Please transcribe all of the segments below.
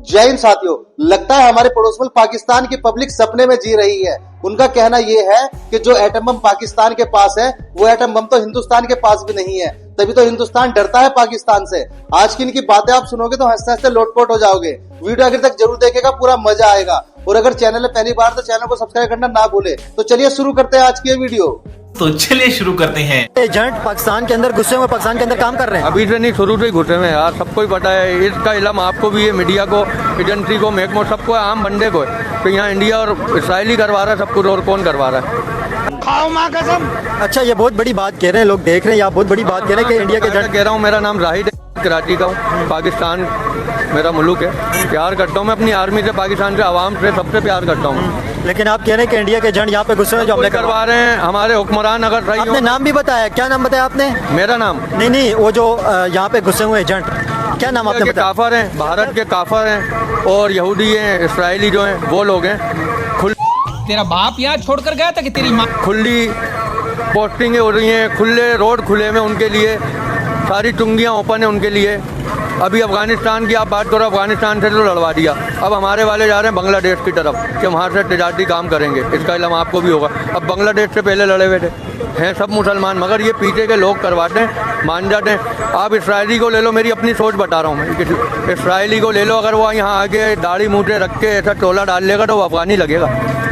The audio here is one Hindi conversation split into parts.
जय हिंद साथियों, लगता है हमारे पड़ोस मुल्क पाकिस्तान की पब्लिक सपने में जी रही है। उनका कहना यह है कि जो एटम बम पाकिस्तान के पास है वो एटम बम तो हिंदुस्तान के पास भी नहीं है, तभी तो हिंदुस्तान डरता है पाकिस्तान से। आज की इनकी बातें आप सुनोगे तो हंसते हंसते लोटपोट हो जाओगे। वीडियो आखिर तक जरूर देखेगा, पूरा मजा आएगा। और अगर चैनल में पहली बार तो चैनल को सब्सक्राइब करना ना भूले। तो चलिए शुरू करते हैं आज की ये वीडियो। तो चलिए शुरू करते हैं। एजेंट पाकिस्तान के अंदर घुसे हुए, पाकिस्तान के अंदर काम कर रहे हैं। अभी से नहीं, शुरू से ही घुसे हुए यार, सबको ही पता है इसका इल्म। आपको भी, ये मीडिया को, एजेंसी को, महकमों, सबको, आम बंदे को तो यहाँ इंडिया और इसराइल ही करवा रहा है सब कुछ, और कौन करवा रहा है। खाओ माँ कसम। अच्छा, ये बहुत बड़ी बात कह रहे हैं, लोग देख रहे हैं, आप बहुत बड़ी बात कह रहे हैं कि इंडिया के एजेंट। कह रहा हूँ, मेरा नाम राहिद है, कराची का हूँ। पाकिस्तान मेरा मुल्क है, प्यार करता हूँ मैं अपनी आर्मी से, पाकिस्तान से, आवाम से, सबसे प्यार करता हूँ। लेकिन आप कह रहे हैं कि इंडिया के एजेंट यहाँ पे घुसे हुए जो हमले करवा रहे हैं। हमारे हुक्मरान अगर सही आपने नाम भी बताया, क्या नाम बताया आपने? मेरा नाम नहीं, वो जो यहाँ पे घुसे हुए एजेंट, क्या नाम आपने बताया? काफर हैं, भारत के काफर हैं, और यहूदी हैं, इसराइली जो हैं वो लोग हैं। तेरा बाप यहाँ छोड़कर गया था कि तेरी माँ? खुली पोस्टिंगें हो रही हैं, खुले रोड खुले में उनके लिए, सारी टुंगियाँ ओपन है उनके लिए। अभी अफगानिस्तान की आप बात करो, अफगानिस्तान से तो लड़वा दिया, अब हमारे वाले जा रहे हैं बांग्लादेश की तरफ कि वहाँ से तजारती काम करेंगे। इसका इल्म आपको भी होगा। अब बांग्लादेश से पहले लड़े हुए थे, हैं सब मुसलमान, मगर ये पीछे के लोग करवाते हैं, मान जाते हैं। आप इसराइली को ले लो, मेरी अपनी सोच बता रहा हूँ मैं, इसराइली को ले लो, अगर वो यहाँ आके दाढ़ी मूठे रख के ऐसा टोला डाल लेगा तो वो अफगानी लगेगा,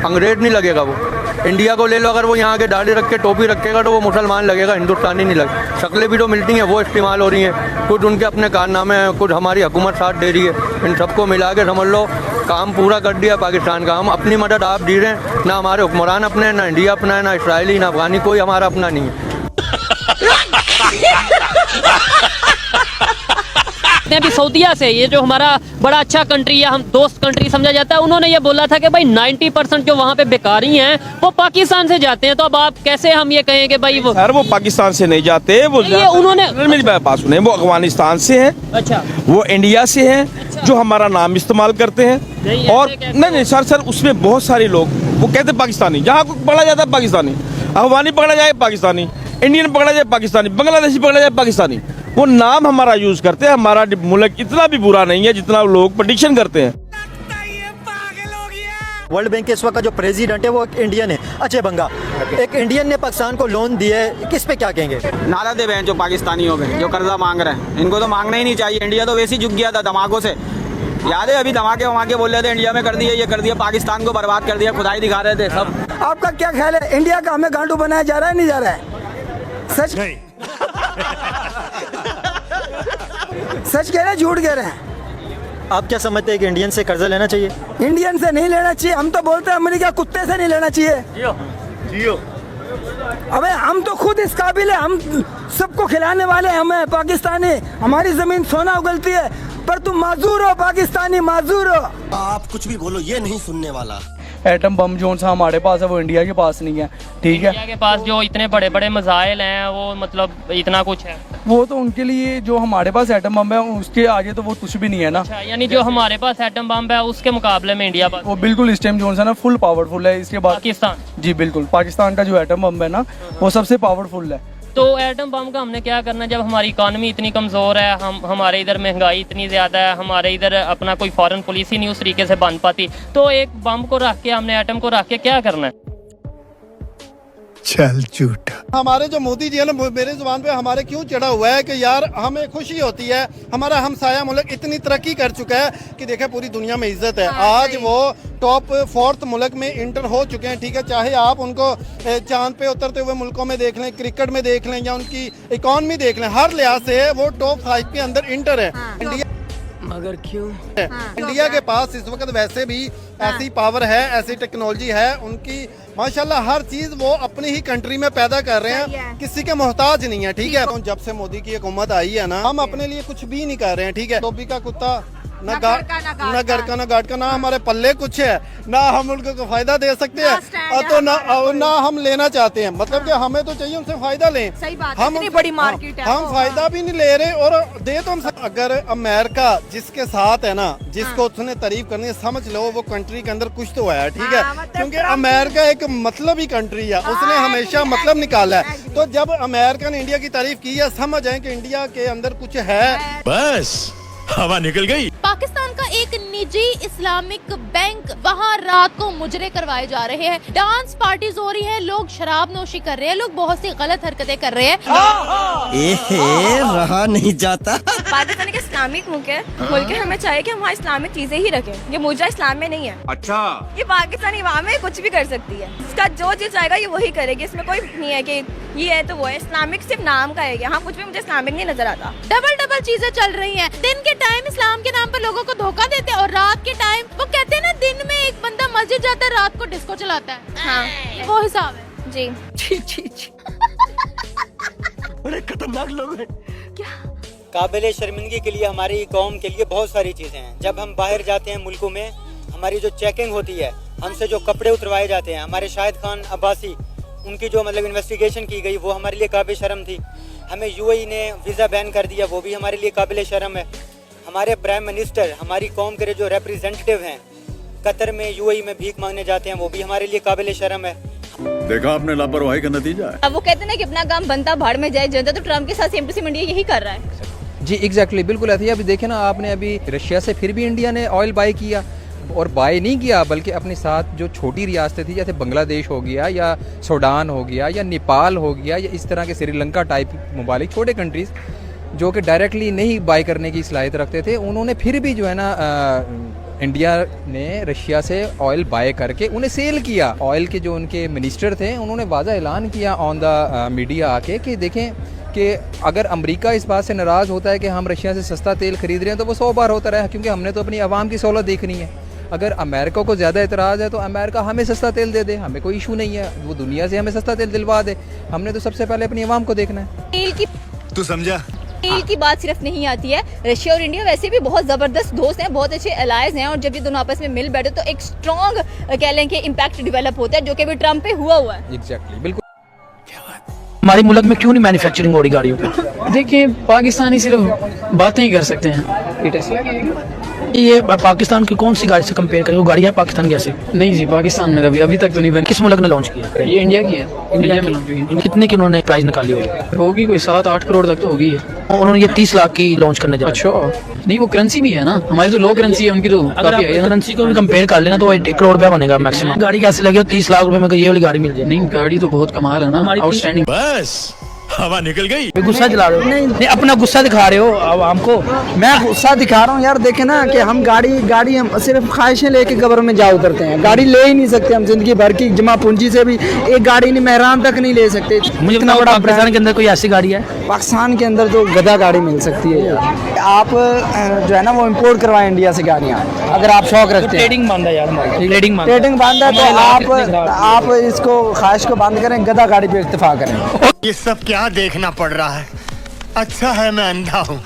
अंग्रेज नहीं लगेगा वो। इंडिया को ले लो, अगर वो यहाँ के दाढ़ी रख के टोपी रखेगा तो वो मुसलमान लगेगा, हिंदुस्तानी नहीं लगेगा। शक्लें भी तो मिलती हैं, वो इस्तेमाल हो रही हैं, कुछ उनके अपने कारनामे हैं, कुछ हमारी हुकूमत साथ दे रही है। इन सबको मिला के समझ लो काम पूरा कर दिया पाकिस्तान का। हम अपनी मदद आप दे रहे हैं, ना हमारे हुक्मरान अपने हैं, ना इंडिया अपना है, ना इसराइली, ना अफगानी, कोई हमारा अपना नहीं है। भी सऊदीया से, ये जो हमारा बड़ा अच्छा कंट्री है, हम दोस्त कंट्री समझा जाता है, उन्होंने ये बोला था कि भाई 90% जो वहाँ पे बेकारी हैं वो पाकिस्तान से जाते हैं। तो अब आप कैसे हम ये कहें कि भाई वो पाकिस्तान से नहीं जाते, वो उन्होंने मेरी बात सुने, वो अफगानिस्तान से हैं। अच्छा, वो इंडिया से हैं। अच्छा। जो हमारा नाम इस्तेमाल करते हैं। और नहीं सर, उसमें बहुत सारे लोग वो कहते पाकिस्तानी, जहाँ को पकड़ा जाता है पाकिस्तानी, अफगानी पकड़ा जाए पाकिस्तानी, इंडियन पकड़ा जाए पाकिस्तानी, बांग्लादेशी पकड़ा जाए पाकिस्तानी, वो नाम हमारा यूज करते हैं। हमारा मुल्क इतना भी बुरा नहीं है जितना लोग प्रेडिक्शन करते हैं। वर्ल्ड बैंक के इस वक्त जो प्रेसिडेंट है वो एक इंडियन है, अजय बंगा। एक इंडियन ने पाकिस्तान को लोन दिया है, किस पे क्या कहेंगे? नारा दे बहन जो पाकिस्तानी हो गए, जो कर्जा मांग रहे हैं, इनको तो मांगना ही नहीं चाहिए। इंडिया तो वैसे ही झुक गया था धमाकों से, याद है? अभी धमाके वमाके बोल रहे थे, इंडिया में कर दिए, ये कर दिया, पाकिस्तान को बर्बाद कर दिया, खुदाई दिखा रहे थे सब। आपका क्या ख्याल है, इंडिया का हमें गांडू बनाया जा रहा है, नहीं जा रहा है? सच नहीं। सच कह रहे हैं, झूठ कह रहे हैं? आप क्या समझते हैं कि इंडियन से कर्जा लेना चाहिए? इंडियन से नहीं लेना चाहिए। हम तो बोलते हैं अमेरिका कुत्ते से नहीं लेना चाहिए। जियो। अबे हम तो खुद इस काबिल है, हम सबको खिलाने वाले हैं। हमें पाकिस्तानी, हमारी जमीन सोना उगलती है, पर तुम माजूर हो, पाकिस्तानी माजूर हो। आप कुछ भी बोलो, ये नहीं सुनने वाला। एटम बम जो सा हमारे पास है वो इंडिया के पास नहीं है, ठीक है? इंडिया के पास जो इतने बड़े बड़े मिसाइल हैं वो मतलब इतना कुछ है, वो तो उनके लिए, जो हमारे पास एटम बम है उसके आगे तो वो कुछ भी नहीं है ना। अच्छा, यानी जो हमारे पास एटम बम है उसके मुकाबले में इंडिया पास वो बिल्कुल इस टाइम जो है ना फुल पावरफुल है। इसके बाद पाकिस्तान, जी बिल्कुल, पाकिस्तान का जो एटम बम है ना वो सबसे पावरफुल है। तो एटम बम का हमने क्या करना जब हमारी इकॉनमी इतनी कमज़ोर है, हमारे इधर महंगाई इतनी ज़्यादा है, हमारे इधर अपना कोई फॉरेन पॉलिसी नहीं उस तरीके से बन पाती, तो एक बम को रख के, हमने एटम को रख के क्या करना है? चल झूठ। हमारे जो मोदी जी है ना, मेरे जुबान पे हमारे क्यों चढ़ा हुआ है कि यार हमें खुशी होती है, हमारा हमसाया मुल्क इतनी तरक्की कर चुका है कि देखे पूरी दुनिया में इज्जत है। आज वो टॉप 4th मुल्क में इंटर हो चुके हैं, ठीक है? चाहे आप उनको चांद पे उतरते हुए मुल्कों में देख लें, क्रिकेट में देख लें, या उनकी इकॉनमी देख लें, हर लिहाज से वो टॉप 5 के अंदर इंटर है। इंडिया मगर क्यों? इंडिया के पास इस वक्त वैसे भी ऐसी पावर है, ऐसी टेक्नोलॉजी है उनकी, माशाल्लाह हर चीज वो अपनी ही कंट्री में पैदा कर रहे हैं, किसी के मोहताज नहीं है, ठीक है? तो जब से मोदी की हुकूमत आई है ना, हम अपने लिए कुछ भी नहीं कर रहे हैं, ठीक है? धोबी का कुत्ता ना घर का ना घाट का, ना हमारे पल्ले कुछ है, ना हम उनको फायदा दे सकते हैं, और तो ना हम लेना चाहते हैं। मतलब कि हमें तो चाहिए उनसे फायदा लें। सही बात, हम इतनी बड़ी मार्केट है, हम फायदा भी नहीं ले रहे और दे तो हम। अगर अमेरिका जिसके साथ है ना, जिसको उसने तारीफ करनी है, समझ लो वो कंट्री के अंदर कुछ तो है, ठीक है? क्योंकि अमेरिका एक मतलब ही कंट्री है, उसने हमेशा मतलब निकाला है। तो जब अमेरिका ने इंडिया की तारीफ की है, समझ आए कि इंडिया के अंदर कुछ है। बस हवा निकल गई। पाकिस्तान का एक निजी जी इस्लामिक बैंक, वहाँ रात को मुजरे करवाए जा रहे हैं, डांस पार्टीज हो रही है, लोग शराब नोशी कर रहे हैं, लोग बहुत सी गलत हरकतें कर रहे हैं। रहा नहीं जाता। पाकिस्तान के इस्लामिक मुल्क है, बोल के हमें चाहिए कि हम वहाँ इस्लामिक चीजें ही रखें। ये मुजरा इस्लाम में नहीं है। अच्छा, ये पाकिस्तानी वहाँ में कुछ भी कर सकती है, इसका जो चीज चाहेगा ये वही करेगी, इसमें कोई नहीं है कि ये है तो वो है। इस्लामिक सिर्फ नाम का है, यहाँ कुछ भी मुझे इस्लामिक नहीं नजर आता। डबल चीजें चल रही हैं। दिन के टाइम इस्लाम के नाम पर लोगों को धोखा देते हैं और रात के टाइम वो कहते हैं ना, दिन में एक बंदा मस्जिद जाता है, रात को डिस्को चलाता है। हाँ, वो हिसाब है जी। बड़े खतरनाक लोग हैं। क्या काबिल शर्मिंदगी के लिए हमारी कौम के लिए बहुत सारी चीज़ें हैं। जब हम बाहर जाते हैं मुल्कों में, हमारी जो चेकिंग होती है, हमसे जो कपड़े उतरवाए जाते हैं, हमारे शाहिद खान अब्बासी उनकी जो मतलब इन्वेस्टिगेशन की गई वो हमारे लिए काबिल शर्म थी। हमें यूएई ने वीज़ा बैन कर दिया, वो भी हमारे लिए काबिल शर्म है। हमारे प्राइम मिनिस्टर हमारी कौम के जो रिप्रेजेंटेटिव हैं कतर में, यूएई में भीख मांगने जाते हैं, वो भी हमारे लिए काबिल शर्म है। देखा आपने लापरवाही का नतीजा है। अब वो कहते हैं ना कि अपना काम बनता भाड़ में जाए जनता, तो ट्रम्प के साथ सेम टू सेम इंडिया यही कर रहा है। जी एग्जैक्टली, बिल्कुल ऐसे ही। अभी देखे ना आपने, अभी रशिया से फिर भी इंडिया ने ऑयल बाय किया, और बाय नहीं किया बल्कि अपने साथ जो छोटी रियासतें थी, जैसे बांग्लादेश हो गया या सूडान हो गया या नेपाल हो गया या इस तरह के श्रीलंका टाइप ममालिक, छोटे कंट्रीज़ जो कि डायरेक्टली नहीं बाय करने की सलाहियत रखते थे, उन्होंने फिर भी जो है ना इंडिया ने रशिया से ऑयल बाय करके उन्हें सेल किया। ऑयल के जो उनके मिनिस्टर थे, उन्होंने वाज़ा ऐलान किया ऑन द मीडिया आके कि देखें कि अगर अमेरिका इस बात से नाराज़ होता है कि हम रशिया से सस्ता तेल खरीद रहे हैं, तो वो 100 बार होता रहा, क्योंकि हमने तो अपनी आवाम की सहूलत देखनी है। अगर अमेरिका को ज़्यादा एतराज़ है तो अमेरिका हमें सस्ता तेल दे दे, हमें कोई इशू नहीं है, वो दुनिया से हमें सस्ता तेल दिलवा दे। हमने तो सबसे पहले अपनी आवाम को देखना है। तेल की तू समझा? तेल की बात सिर्फ नहीं आती है। रशिया और इंडिया वैसे भी बहुत जबरदस्त दोस्त हैं, बहुत अच्छे अलाइज हैं, और जब ये दोनों आपस में मिल बैठे तो एक स्ट्रॉन्ग कह लें कि इम्पैक्ट डेवलप होता है, जो कि अभी ट्रम्प पे हुआ है। एग्जैक्टली, बिल्कुल। हमारे मुल्क में क्यों नहीं मैन्युफैक्चरिंग हो रही गाड़ियों की? देखिए, पाकिस्तानी सिर्फ बातें ही कर सकते हैं। ये पाकिस्तान की कौन सी गाड़ी से कंपेयर करें? वो गाड़ी है पाकिस्तान कैसे? नहीं जी, पाकिस्तान में अभी तक तो नहीं बनी। किस मुल्क ने लॉन्च किया? ये इंडिया की है। इंडिया में लॉन्च हुई। कितने की उन्होंने प्राइस निकाली होगी कोई 7-8 करोड़ तक तो होगी। उन्होंने ये 30 लाख की लॉन्च करने जा। अच्छा, नहीं वो करेंसी भी है ना, हमारी तो लो करेंसी है, उनकी तो काफी है। करेंसी को भी कंपेयर कर लेना तो 1 करोड़ रुपया बनेगा मैक्सिमम। गाड़ी कैसे लगे 30 लाख रुपए में ये वाली गाड़ी मिल जाए? नहीं, गाड़ी तो बहुत कमाल है ना, आउटस्टैंडिंग। बस हवा निकल गई। गुस्सा दिला रहे हो? नहीं, अपना गुस्सा दिखा रहे हो अब हमको। मैं गुस्सा दिखा रहा हूँ यार। देखे ना कि हम गाड़ी हम सिर्फ ख्वाहिशें लेके कब्र में जा उतरते हैं, गाड़ी ले ही नहीं सकते हम। जिंदगी भर की जमा पूंजी से भी एक गाड़ी नहीं, मेहरान तक नहीं ले सकते। मुझे इतना बड़ा पाकिस्तान के अंदर कोई ऐसी गाड़ी है? पाकिस्तान के अंदर तो गधा गाड़ी मिल सकती है यार। आप जो है ना वो इम्पोर्ट करवाएं इंडिया से गाड़ियाँ, अगर आप शौक रखते हैं। ट्रेडिंग बंद है यार, ट्रेडिंग बंद है तो आप इसको ख्वाहिश को बंद करें, गधा गाड़ी पे इत्तेफा करें। ये सब क्या देखना पड़ रहा है? अच्छा है मैं अंधा हूँ।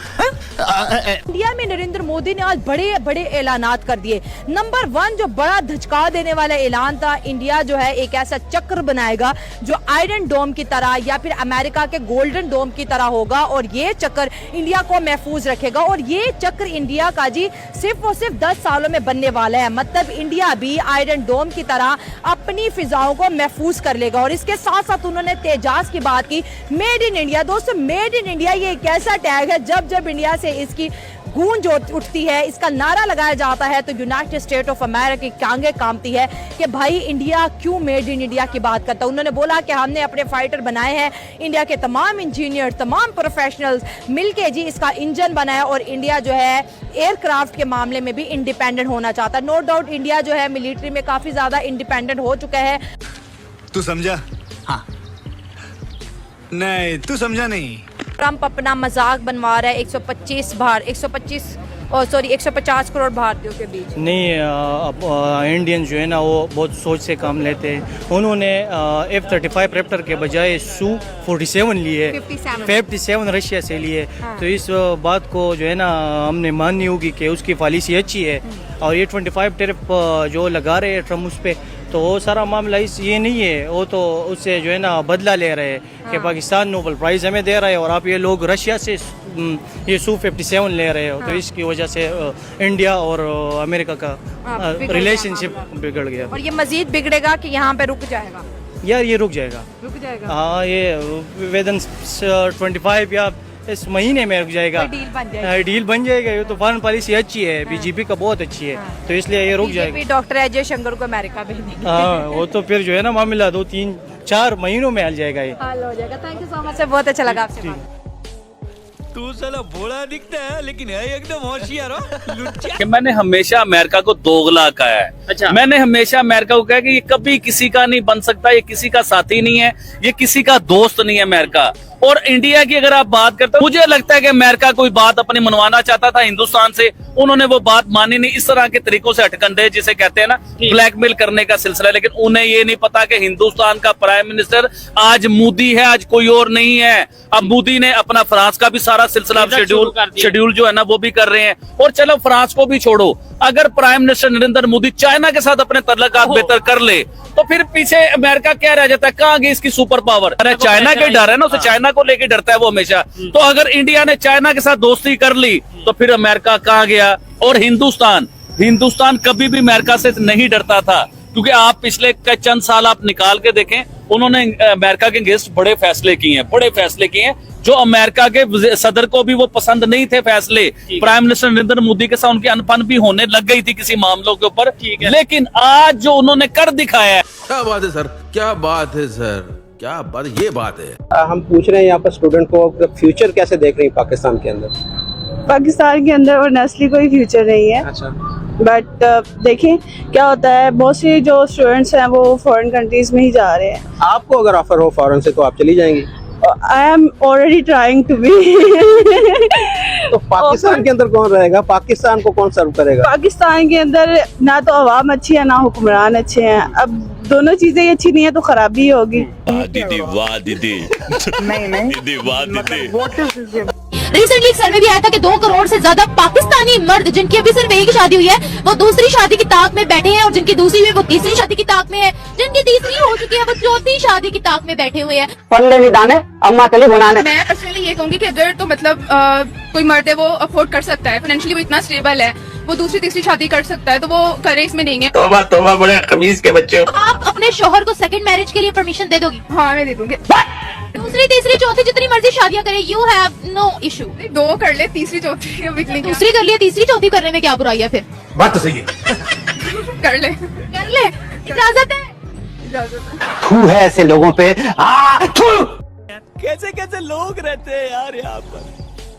इंडिया में नरेंद्र मोदी ने आज बड़े बड़े ऐलानात कर दिए। नंबर 1 जो बड़ा धचका देने वाला ऐलान था, इंडिया जो है एक ऐसा चक्र बनाएगा जो आयरन डोम की तरह या फिर अमेरिका के गोल्डन डोम की तरह होगा, और ये चक्र इंडिया को महफूज रखेगा। और ये चक्र इंडिया का जी सिर्फ और सिर्फ 10 सालों में बनने वाला है। मतलब इंडिया भी आयरन डोम की तरह अपनी फिजाओं को महफूज कर लेगा। और इसके साथ साथ उन्होंने तेजाज की बात की। मेड इन इंडिया, दोस्तों मेड इन इंडिया ये एक ऐसा टैग है, जब इंडिया से इसकी गूंज उठती है, इसका नारा लगाया जाता है, तो यूनाइटेड स्टेट ऑफ अमेरिका की टांगे कांपती है कि भाई इंडिया क्यों मेड इन इंडिया की बात करता है। उन्होंने बोला कि हमने अपने फाइटर बनाए हैं, इंडिया के तमाम इंजीनियर, तमाम प्रोफेशनल्स मिलके जी इसका इंजन बनाया, और इंडिया जो है एयरक्राफ्ट के मामले में भी इंडिपेंडेंट होना चाहता है। नो डाउट इंडिया जो है मिलिट्री में काफी ज्यादा इंडिपेंडेंट हो चुका है। तू समझा? हाँ। नहीं, तू समझा नहीं। ट्रम्प अपना मजाक बनवा रहा है 150 करोड़ भारतीयों के बीच। नहीं, इंडियन जो है ना वो बहुत सोच से काम लेते हैं। उन्होंने F-35 रैप्टर के बजाय Su-47 लिए, 57 रशिया से लिए। हाँ। तो इस बात को जो है ना हमने माननी होगी कि उसकी पॉलिसी अच्छी है। और ये 25 टैरिफ जो लगा रहे हैं ट्रम्प उस पर, तो वो सारा मामला ये नहीं है, वो तो उससे जो है ना बदला ले रहे हैं। हाँ। कि पाकिस्तान नोबेल प्राइज़ हमें दे रहा है और आप ये लोग रशिया से ये Su-57 ले रहे हो। हाँ। तो इसकी वजह से इंडिया और अमेरिका का रिलेशनशिप बिगड़ गया। और ये मजीद बिगड़ेगा कि यहाँ पे रुक जाएगा? यार ये रुक जाएगा। हाँ, ये विदिन 25 या इस महीने में रुक जाएगा, डील बन जाएगी। डील बन जाएगा। ये तो फॉरेन पॉलिसी अच्छी है, बीजेपी का बहुत अच्छी है, तो इसलिए ये रुक जाएगा। डॉक्टर अजय शंकर को अमेरिका भेजेंगे। हाँ, वो तो फिर जो है ना मामला 2-3-4 महीनों में हल जाएगा ये। हल हो जाएगा। थैंक यू सो मच, बहुत अच्छा लगा आपसे बात। तू साला भोला दिखता है लेकिन है एकदम होशियार हो लुच्चा। कि मैंने हमेशा अमेरिका को दोगला कहा है। अच्छा। मैंने हमेशा अमेरिका को कहा कि ये कभी किसी का नहीं बन सकता, ये किसी का साथी नहीं है, ये किसी का दोस्त नहीं है अमेरिका। और इंडिया की अगर आप बात करते हो, मुझे लगता है कि अमेरिका कोई बात अपनी मनवाना चाहता था हिंदुस्तान से, उन्होंने वो बात मानी नहीं। इस तरह के तरीकों से हटकंडे जिसे कहते हैं ना ब्लैकमेल करने का सिलसिला, लेकिन उन्हें ये नहीं पता कि हिंदुस्तान का प्राइम मिनिस्टर आज मोदी है, आज कोई और नहीं है। अब मोदी ने अपना फ्रांस का भी सारा सिलसिला शेड्यूल जो है ना वो भी कर रहे हैं। और चलो फ्रांस को भी छोड़ो, अगर prime minister Narendra Modi China के साथ अपने तल्लुकात बेहतर कर ले तो फिर पीछे अमेरिका क्या रह जाता है? कहाँ गई इसकी सुपर पावर? अरे चाइना के डर है ना, उसे चाइना को लेके डरता है वो हमेशा। तो अगर इंडिया ने चाइना के साथ दोस्ती कर ली तो फिर अमेरिका कहाँ गया? और हिंदुस्तान कभी भी अमेरिका से नहीं डरता था, क्योंकि आप पिछले चंद साल आप निकाल के देखें, उन्होंने अमेरिका के अगेंस्ट बड़े फैसले किए हैं जो अमेरिका के सदर को भी वो पसंद नहीं थे फैसले। प्राइम मिनिस्टर नरेंद्र मोदी के साथ उनकी अनबन भी होने लग गई थी किसी मामलों के ऊपर, लेकिन आज जो उन्होंने कर दिखाया है। क्या बात है सर, क्या बात है सर, क्या बात, ये बात है। हम पूछ रहे हैं यहाँ पर स्टूडेंट को फ्यूचर कैसे देख रही है पाकिस्तान के अंदर? पाकिस्तान के अंदर ऑनेस्टली कोई फ्यूचर नहीं है। अच्छा। बट देखें क्या होता है, बहुत से जो स्टूडेंट्स हैं वो फॉरेन कंट्रीज में ही जा रहे हैं। आपको अगर ऑफर हो फॉरेन से तो आप चली जाएंगी? I am already trying to be. तो पाकिस्तान के अंदर कौन रहेगा? पाकिस्तान को कौन सर्व करेगा? पाकिस्तान के अंदर ना तो अवाम अच्छी है ना हुक्मरान अच्छे हैं। अब दोनों चीजें अच्छी नहीं है तो खराबी होगी। दीदी वाह दीदी। नहीं दीदी वाह दीदी। रिसेंटली एक सर्वे भी आया था कि 2 करोड़ से ज्यादा पाकिस्तानी मर्द जिनकी अभी सिर्फ एक ही शादी हुई है वो दूसरी शादी की ताक में बैठे हैं, और जिनकी दूसरी हुई वो तीसरी शादी की ताक में है, जिनकी तीसरी हो चुकी है वो चौथी शादी की ताक में बैठे हुए हैं। अम्मा चली बनाने। मैं पर्सनली ये कहूंगी कि अगर तो मतलब कोई मर्द है वो अफोर्ड कर सकता है, फाइनेंशियली वो इतना स्टेबल है, वो दूसरी तीसरी शादी कर सकता है, तो वो करे, इसमें नहीं है। तौबा तौबा, बड़े खमीज के बच्चे। आप अपने शोहर को सेकंड मैरिज के लिए परमिशन दे दोगी? हाँ मैं दे दूंगी। दूसरी तीसरी चौथी जितनी मर्जी शादियां करे, यू हैव नो इशू। 2 कर ले, तीसरी चौथी दूसरी कर लिया, तीसरी चौथी करने में क्या बुराई है? फिर बात तो सही है। कर ले इजाजत है। थू है ऐसे लोगों पे। कैसे कैसे लोग रहते हैं यार यहाँ पर।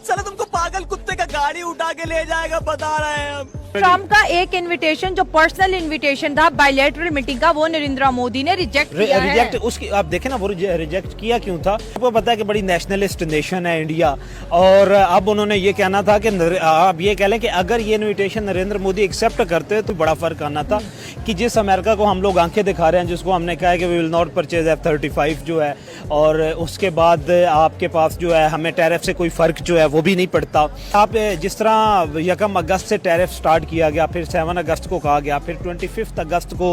साला तुमको पागल कुत्ते का गाड़ी उठा के ले जाएगा, बता रहे हैं हम। ट्रम्प का एक इनविटेशन जो पर्सनल इनविटेशन था बायलैटरल मीटिंग का, वो नरेंद्र मोदी ने रिजेक्ट किया है। उसकी आप देखें ना, वो रिजेक्ट किया क्यों था? आपको पता है कि बड़ी नेशनलिस्ट नेशन है इंडिया, और अब उन्होंने ये कहना था कि आप ये कह लें कि अगर ये इनविटेशन नरेंद्र मोदी एक्सेप्ट करते तो बड़ा फर्क आना था कि जिस अमेरिका को हम लोग आंखें दिखा रहे हैं, जिसको हमने कहा है कि we will not purchase F-35 जो है, और उसके बाद आपके पास जो है हमें टैरिफ से कोई फर्क जो है वो भी नहीं पड़ता। आप जिस तरह 1 अगस्त से टैरिफ स्टार्ट किया गया, फिर 7 अगस्त को कहा गया, फिर 25 अगस्त को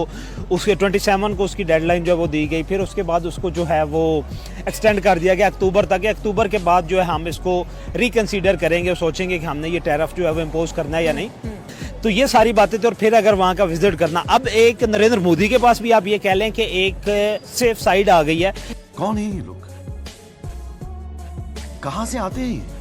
उसके 27 को उसकी डेडलाइन जो है वो दी गई, फिर उसके बाद उसको जो है वो एक्सटेंड कर दिया गया अक्टूबर तक। अक्टूबर के बाद जो है हम इसको रिकंसीडर करेंगे और सोचेंगे कि हमने ये टैरिफ जो है वो इम्पोज करना है या नहीं। तो ये सारी बातें थी, और फिर अगर वहाँ का विजिट करना, अब एक नरेंद्र मोदी के पास भी आप ये कह लें कि एक सेफ साइड आ गई है। कौन है ये लोग, कहाँ से आते हैं?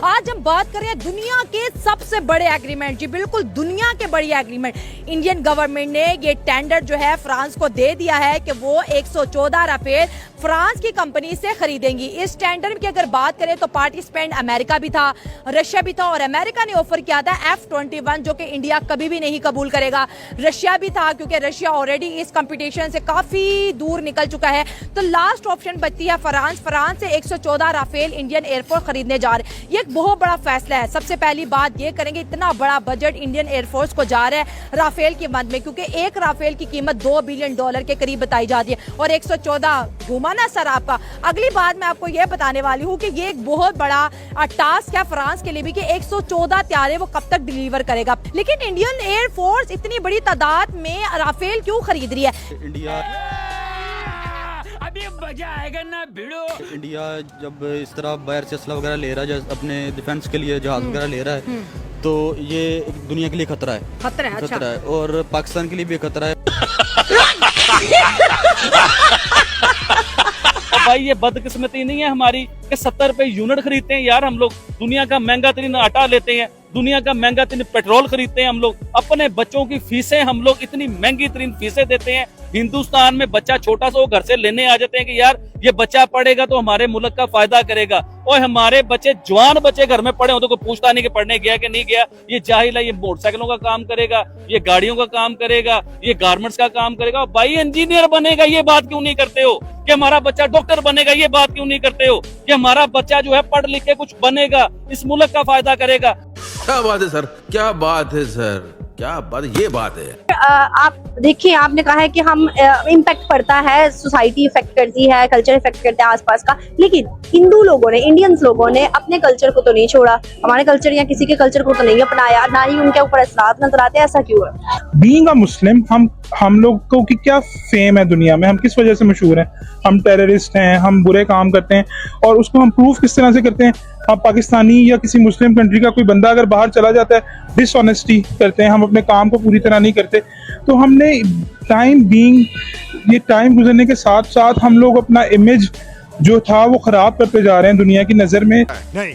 आज हम बात कर रहे हैं दुनिया के सबसे बड़े एग्रीमेंट, जी बिल्कुल दुनिया के बड़ी एग्रीमेंट। इंडियन गवर्नमेंट ने ये टेंडर जो है फ्रांस को दे दिया है कि वो 114 राफेल फ्रांस की कंपनी से खरीदेंगी। इस टेंडर की अगर बात करें तो पार्टिसिपेंट अमेरिका भी था, रशिया भी था, और अमेरिका ने ऑफर किया था F-21 जो कि इंडिया कभी भी नहीं कबूल करेगा। रशिया भी था क्योंकि रशिया ऑलरेडी इस कंपटीशन से काफी दूर निकल चुका है। तो लास्ट ऑप्शन बचती है फ्रांस से 114 राफेल इंडियन एयरफोर्स खरीदने जा रहे हैं। ये एक बहुत बड़ा फैसला है। सबसे पहली बात ये करेंगे, इतना बड़ा बजट इंडियन एयरफोर्स को जा रहा है राफेल की मद में, क्योंकि एक राफेल की कीमत $2 बिलियन के करीब बताई जाती है, और 114 घुमा ना सर आपका। अगली बात मैं आपको ये बताने वाली हूँ कि ये एक बहुत बड़ा टास्क है फ्रांस के लिए भी कि 114 त्यारे वो कब तक डिलीवर करेगा। लेकिन इंडियन एयरफोर्स इतनी बड़ी तादाद में राफेल क्यों खरीद रही है? इंडिया अभी मजा आएगा ना भिड़ो। इंडिया जब इस तरह बाहर से असला वगैरह ले रहा है, अपने डिफेंस के लिए जहाज वगैरह ले रहा है, तो ये दुनिया के लिए खतरा है। खतरा है, अच्छा। खतरा है, और पाकिस्तान के लिए भी खतरा है। भाई ये बदकिस्मती नहीं है हमारी कि 70 रुपए यूनिट खरीदते हैं यार हम लोग, दुनिया का महंगा तरीन आटा लेते हैं, दुनिया का महंगा तरीन पेट्रोल खरीदते हैं हम लोग, अपने बच्चों की फीसें हम लोग इतनी महंगी तरीन फीसें देते हैं। हिंदुस्तान में बच्चा छोटा सा वो घर से लेने आ जाते हैं कि यार ये बच्चा पढ़ेगा तो हमारे मुल्क का फायदा करेगा, और हमारे बच्चे जवान बच्चे घर में पढ़े हो तो कोई पूछता नहीं कि पढ़ने गया कि नहीं गया, ये जाहिल है, ये मोटरसाइकिलों का काम करेगा, ये गाड़ियों का काम करेगा, ये गारमेंट्स का काम करेगा। भाई इंजीनियर बनेगा ये बात क्यों नहीं करते हो कि हमारा बच्चा डॉक्टर बनेगा, ये बात क्यों नहीं करते हो कि हमारा बच्चा जो है पढ़ लिख के कुछ बनेगा, इस मुल्क का फायदा करेगा। क्या बात है सर, क्या बात है सर, क्या बात, ये बात है। आप देखिए, आपने कहा है कि हम इम्पैक्ट पड़ता है, सोसाइटी इफेक्ट करती है, कल्चर इफेक्ट करता है आसपास का, लेकिन हिंदू लोगों ने, इंडियंस लोगों ने अपने कल्चर को तो नहीं छोड़ा, हमारे कल्चर या किसी के कल्चर को तो नहीं अपनाया, ना ही उनके ऊपर असरात नजर आते हैं। ऐसा क्यों है? बीइंग अ मुस्लिम हम लोग को की क्या फेम है दुनिया में, हम किस वजह से मशहूर हैं? हम टेररिस्ट हैं, हम बुरे काम करते हैं, और उसको हम प्रूफ किस तरह से करते हैं? हम पाकिस्तानी या किसी मुस्लिम कंट्री का कोई बंदा अगर बाहर चला जाता है, डिसऑनेस्टी करते हैं, हम अपने काम को पूरी तरह नहीं करते, तो हमने ये टाइम गुजरने के साथ साथ हम लोग अपना इमेज जो था वो खराब करते जा रहे हैं दुनिया की नजर में। नहीं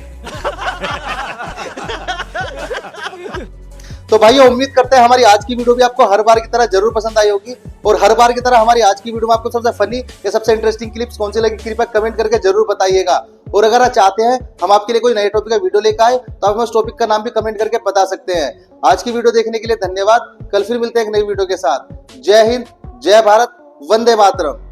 तो भाइयों, उम्मीद करते हैं हमारी आज की वीडियो भी आपको हर बार की तरह जरूर पसंद आई होगी, और हर बार की तरह हमारी आज की वीडियो में आपको सबसे फनी या सबसे इंटरेस्टिंग क्लिप्स कौन सी लगी कृपया कमेंट करके जरूर बताइएगा। और अगर आप चाहते हैं हम आपके लिए कोई नए टॉपिक का वीडियो लेकर आए तो आप हमें उस टॉपिक का नाम भी कमेंट करके बता सकते हैं। आज की वीडियो देखने के लिए धन्यवाद। कल फिर मिलते हैं एक नई वीडियो के साथ। जय हिंद, जय भारत, वंदे मातरम।